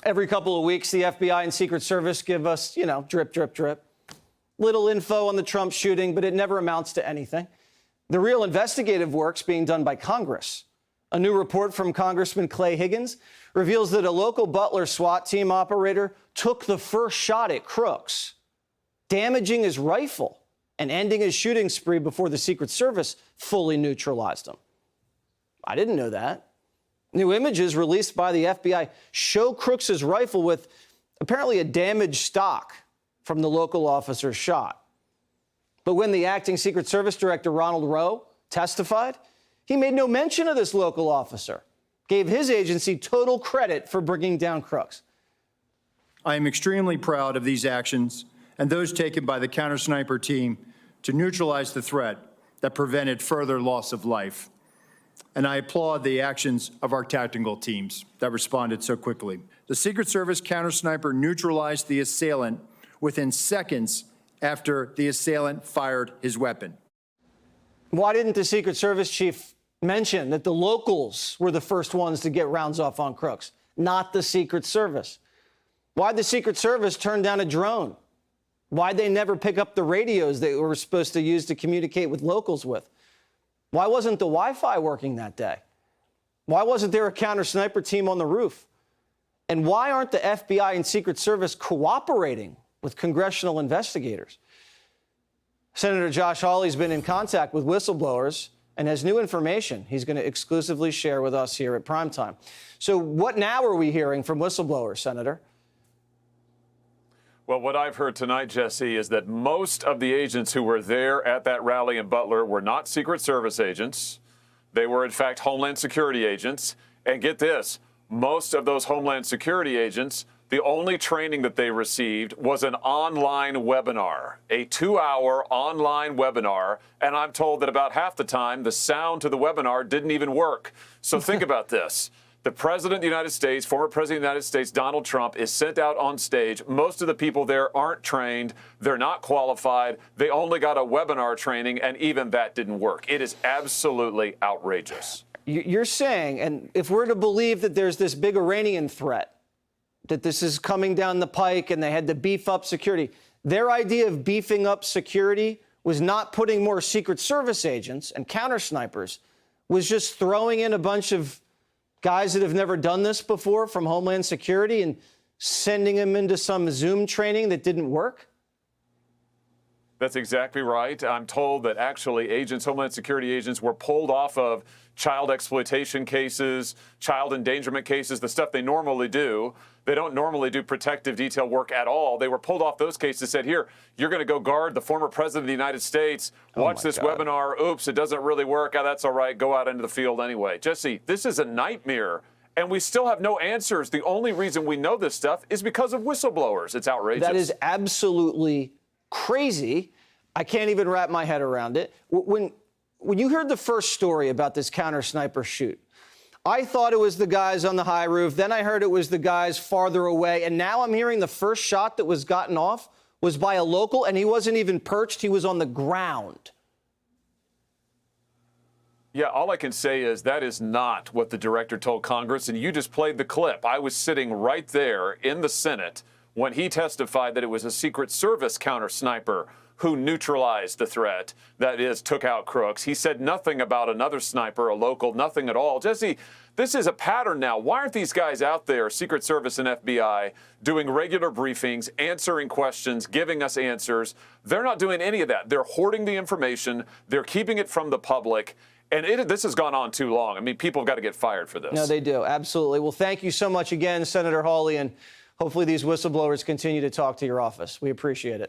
Every couple of weeks, the FBI and Secret Service give us, drip, drip, drip. Little info on the Trump shooting, but it never amounts to anything. The real investigative work's being done by Congress. A new report from Congressman Clay Higgins reveals that a local Butler Swat team operator took the first shot at Crooks, damaging his rifle and ending his shooting spree before the Secret Service fully neutralized him. I didn't know that. New images released by the FBI show Crooks' rifle with apparently a damaged stock from the local officer's shot. But when the acting Secret Service director, Ronald Rowe, testified, he made no mention of this local officer, gave his agency total credit for bringing down Crooks. I am extremely proud of these actions and those taken by the counter-sniper team to neutralize the threat that prevented further loss of life. And I applaud the actions of our tactical teams that responded so quickly. The Secret Service counter-sniper neutralized the assailant within seconds after the assailant fired his weapon. Why didn't the Secret Service chief mention that the locals were the first ones to get rounds off on Crooks, not the Secret Service? Why'd the Secret Service turn down a drone? Why'd they never pick up the radios they were supposed to use to communicate with locals with? Why wasn't the Wi-Fi working that day? Why wasn't there a counter-sniper team on the roof? And why aren't the FBI and Secret Service cooperating with congressional investigators? Senator Josh Hawley's been in contact with whistleblowers and has new information he's going to exclusively share with us here at Primetime. So what now are we hearing from whistleblowers, Senator? Well, what I've heard tonight, Jesse, is that most of the agents who were there at that rally in Butler were not Secret Service agents. They were, in fact, Homeland Security agents. And get this, most of those Homeland Security agents, the only training that they received was an online webinar, a 2-hour online webinar. And I'm told that about half the time, the sound to the webinar didn't even work. So think about this. The President of the United States, former President of the United States, Donald Trump, is sent out on stage. Most of the people there aren't trained. They're not qualified. They only got a webinar training, and even that didn't work. It is absolutely outrageous. You're saying, and if we're to believe that there's this big Iranian threat, that this is coming down the pike and they had to beef up security, their idea of beefing up security was not putting more Secret Service agents and counter-snipers, was just throwing in a bunch of guys that have never done this before from Homeland Security and sending them into some Zoom training that didn't work? That's exactly right. I'm told that actually Homeland Security agents were pulled off of child exploitation cases, child endangerment cases, the stuff they normally do. They don't normally do protective detail work at all. They were pulled off those cases, said, here, you're going to go guard the former president of the United States. Watch this webinar. Oops, it doesn't really work. Oh, that's all right. Go out into the field anyway. Jesse, this is a nightmare, and we still have no answers. The only reason we know this stuff is because of whistleblowers. It's outrageous. That is absolutely crazy. I can't even wrap my head around it. When you heard the first story about this counter-sniper shoot, I thought it was the guys on the high roof. Then I heard it was the guys farther away. And now I'm hearing the first shot that was gotten off was by a local, and he wasn't even perched. He was on the ground. Yeah, all I can say is that is not what the director told Congress, and you just played the clip. I was sitting right there in the Senate when he testified that it was a Secret Service counter-sniper who neutralized the threat, that is, took out Crooks. He said nothing about another sniper, a local, nothing at all. Jesse, this is a pattern now. Why aren't these guys out there, Secret Service and FBI, doing regular briefings, answering questions, giving us answers? They're not doing any of that. They're hoarding the information. They're keeping it from the public. And this has gone on too long. I mean, people have got to get fired for this. No, they do. Absolutely. Well, thank you so much again, Senator Hawley, and hopefully these whistleblowers continue to talk to your office. We appreciate it.